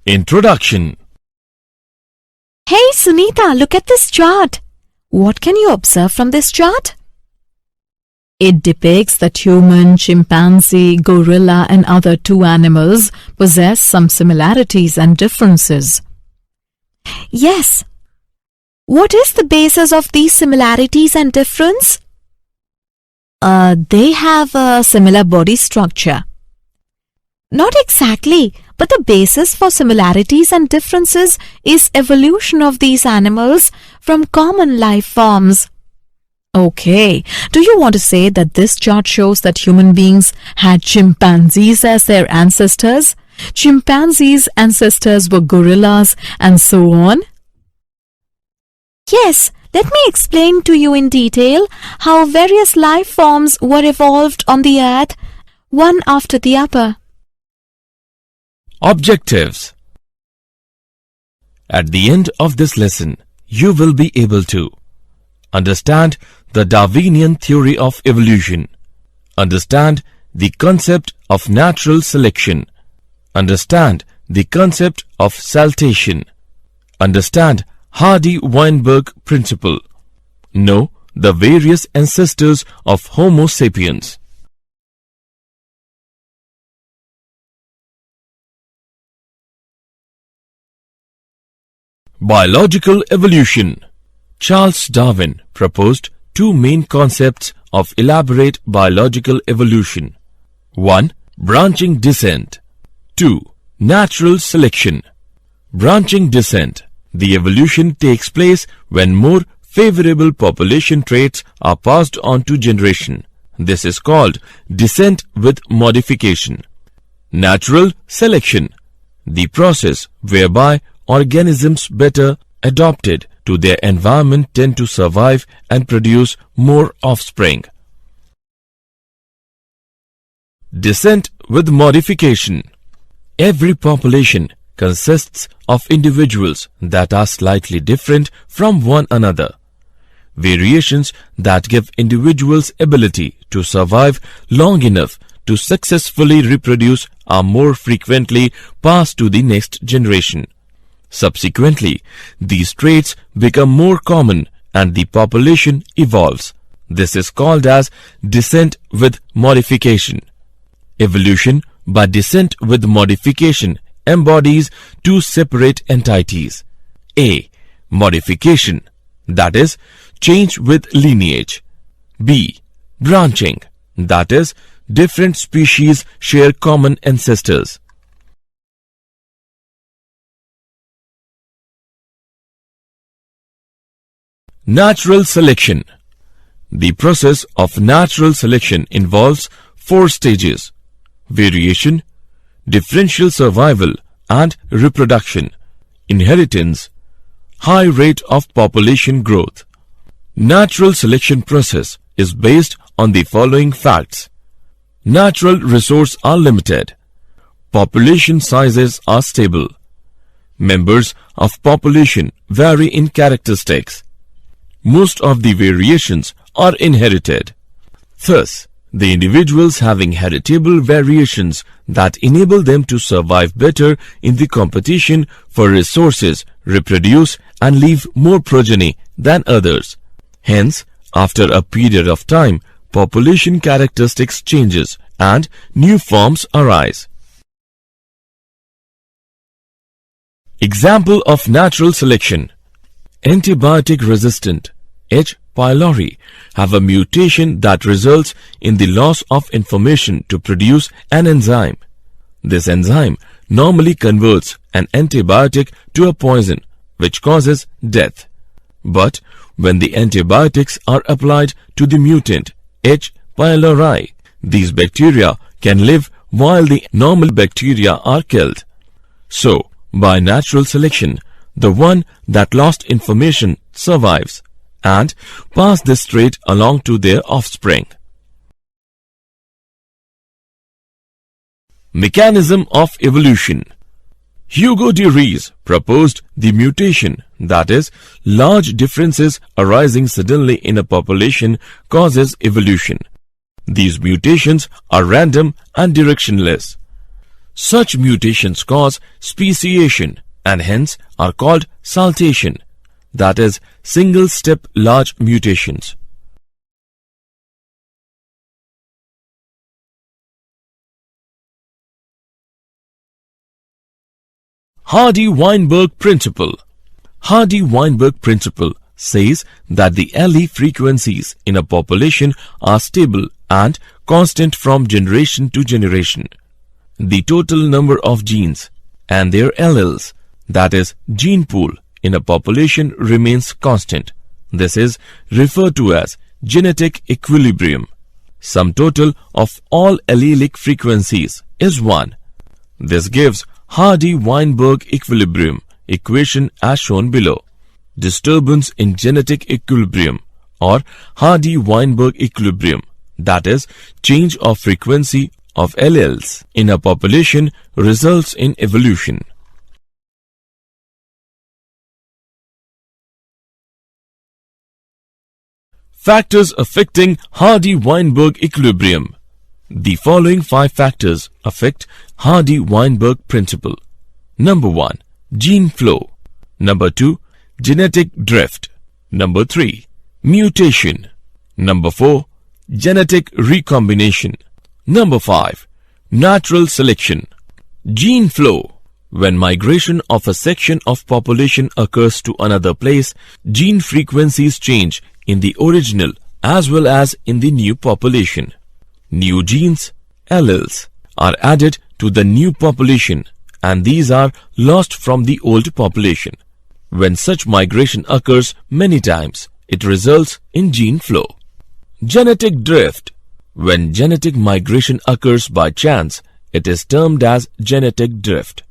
Introduction. Hey Sunita, look at this chart. What can you observe from this chart? It depicts that human, chimpanzee, gorilla and other two animals possess some similarities and differences. Yes. What is the basis of these similarities and difference? They have a similar body structure. Not exactly, but the basis for similarities and differences is evolution of these animals from common life forms. Okay, do you want to say that this chart shows that human beings had chimpanzees as their ancestors? Chimpanzees' ancestors were gorillas and so on? Yes, let me explain to you in detail how various life forms were evolved on the earth, one after the other. Objectives. At the end of this lesson, you will be able to understand the Darwinian theory of evolution, understand the concept of natural selection, understand the concept of saltation, understand Hardy-Weinberg principle, know the various ancestors of Homo sapiens. Biological evolution. Charles Darwin proposed two main concepts of elaborate biological evolution. 1. Branching descent. 2. Natural selection. Branching descent. The evolution takes place when more favorable population traits are passed on to generation. This is called descent with modification. Natural selection. The process whereby organisms better adapted to their environment tend to survive and produce more offspring. Descent with modification. Every population consists of individuals that are slightly different from one another. Variations that give individuals ability to survive long enough to successfully reproduce are more frequently passed to the next generation. Subsequently, these traits become more common and the population evolves. This is called as descent with modification. Evolution by descent with modification embodies two separate entities. A. Modification, that is, change with lineage. B. Branching, that is, different species share common ancestors. Natural selection. The process of natural selection involves 4 stages: variation, differential survival and reproduction, inheritance, high rate of population growth. Natural selection process is based on the following facts. Natural resources are limited. Population sizes are stable. Members of population vary in characteristics. Most of the variations are inherited. Thus, the individuals having heritable variations that enable them to survive better in the competition for resources, reproduce and leave more progeny than others. Hence, after a period of time, population characteristics changes and new forms arise. Example of natural selection. Antibiotic resistant H. pylori have a mutation that results in the loss of information to produce an enzyme. This enzyme normally converts an antibiotic to a poison which causes death. But when the antibiotics are applied to the mutant H. pylori, these bacteria can live while the normal bacteria are killed. So, by natural selection, the one that lost information survives and pass this trait along to their offspring. Mechanism of evolution. Hugo de Vries proposed the mutation, that is, large differences arising suddenly in a population causes evolution. These mutations are random and directionless. Such mutations cause speciation and hence are called saltation, that is, single-step large mutations. Hardy-Weinberg principle. Hardy-Weinberg principle says that the allele frequencies in a population are stable and constant from generation to generation. The total number of genes and their alleles, that is, gene pool, in a population remains constant. This is referred to as genetic equilibrium. Sum total of all allelic frequencies is 1. This gives Hardy-Weinberg equilibrium equation as shown below. Disturbance in genetic equilibrium or Hardy-Weinberg equilibrium, that is, change of frequency of alleles in a population, results in evolution. Factors affecting Hardy-Weinberg equilibrium. The following 5 factors affect Hardy-Weinberg principle. Number 1. Gene flow. Number 2. Genetic drift. Number 3. Mutation. Number 4. Genetic recombination. Number 5. Natural selection. Gene flow. When migration of a section of population occurs to another place, gene frequencies change in the original as well as in the new population. New genes, alleles, are added to the new population and these are lost from the old population. When such migration occurs many times, it results in gene flow. Genetic drift. When genetic migration occurs by chance, it is termed as genetic drift.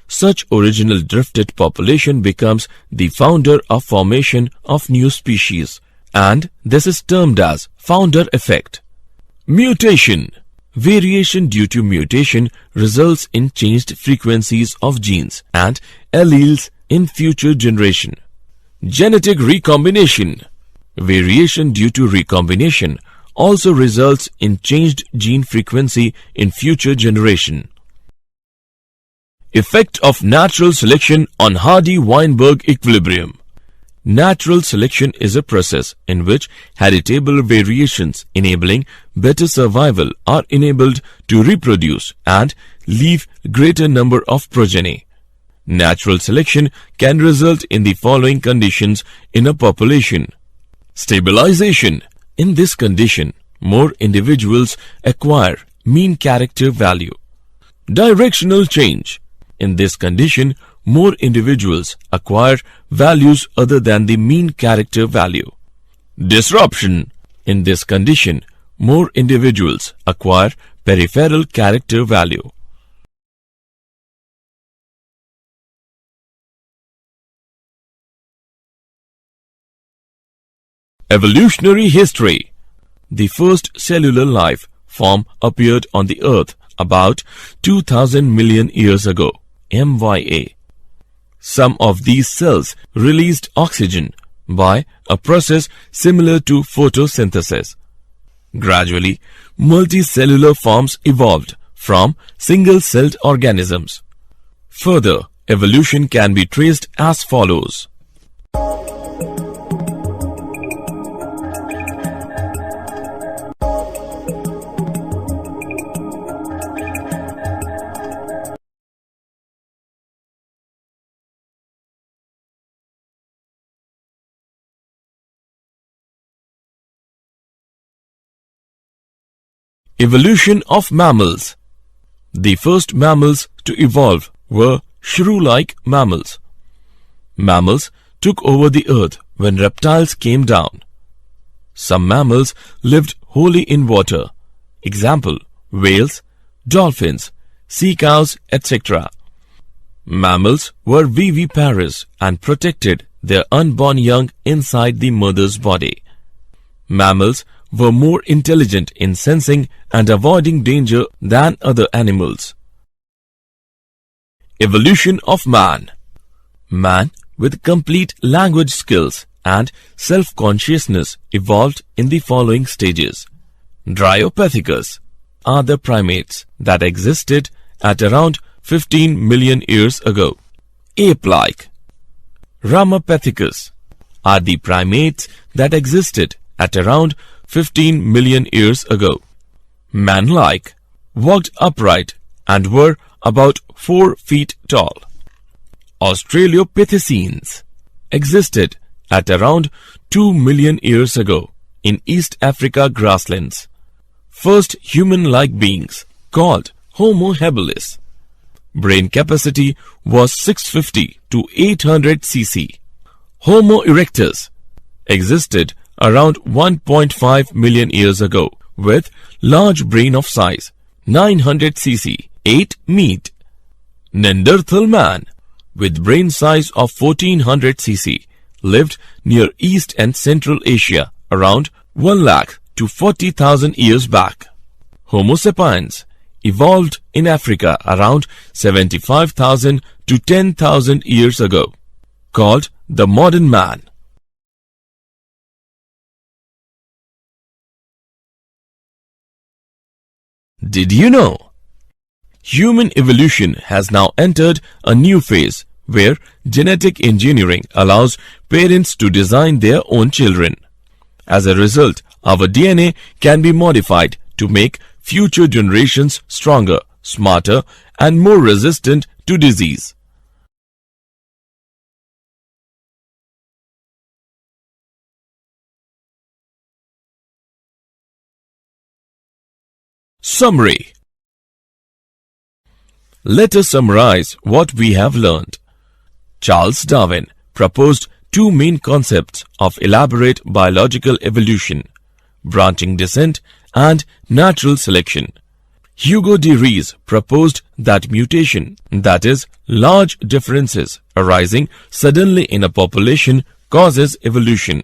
Such original drifted population becomes the founder of formation of new species, and this is termed as founder effect. Mutation. Variation due to mutation results in changed frequencies of genes and alleles in future generation. Genetic recombination. Variation due to recombination also results in changed gene frequency in future generation. Effect of natural selection on Hardy-Weinberg equilibrium. Natural selection is a process in which heritable variations enabling better survival are enabled to reproduce and leave greater number of progeny. Natural selection can result in the following conditions in a population. Stabilization. In this condition, more individuals acquire mean character value. Directional change. In this condition, more individuals acquire values other than the mean character value. Disruption. In this condition, more individuals acquire peripheral character value. Evolutionary history. The first cellular life form appeared on the earth about 2000 million years ago, MYA. Some of these cells released oxygen by a process similar to photosynthesis. Gradually, multicellular forms evolved from single-celled organisms. Further, evolution can be traced as follows. Evolution of mammals. The first mammals to evolve were shrew-like mammals. Mammals took over the earth when reptiles came down. Some mammals lived wholly in water. Example, whales, dolphins, sea cows, etc. Mammals were viviparous and protected their unborn young inside the mother's body. Mammals were more intelligent in sensing and avoiding danger than other animals. Evolution of man. Man with complete language skills and self-consciousness evolved in the following stages. Dryopithecus are the primates that existed at around 15 million years ago. Ape-like. Ramapithecus are the primates that existed at around 15 million years ago. Man-like, walked upright and were about 4 feet tall. Australopithecines existed at around 2 million years ago in East Africa grasslands. First human-like beings called Homo habilis. Brain capacity was 650 to 800 cc. Homo erectus existed around 1.5 million years ago with large brain of size 900 cc, 8 meat. Neanderthal man with brain size of 1400 cc lived near East and Central Asia around 1 lakh to 40,000 years back. Homo sapiens evolved in Africa around 75,000 to 10,000 years ago, called the modern man. Did you know? Human evolution has now entered a new phase where genetic engineering allows parents to design their own children. As a result, our DNA can be modified to make future generations stronger, smarter, and more resistant to disease. Summary. Let us summarize what we have learned. Charles Darwin proposed two main concepts of elaborate biological evolution: branching descent and natural selection. Hugo de Vries proposed that mutation, that is, large differences arising suddenly in a population, causes evolution.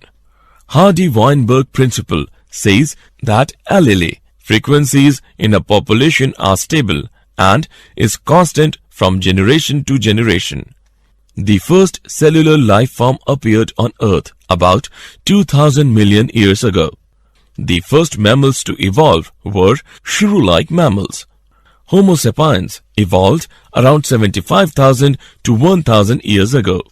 Hardy-Weinberg principle says that allele frequencies in a population are stable and is constant from generation to generation. The first cellular life form appeared on Earth about 2,000 million years ago. The first mammals to evolve were shrew-like mammals. Homo sapiens evolved around 75,000 to 1,000 years ago.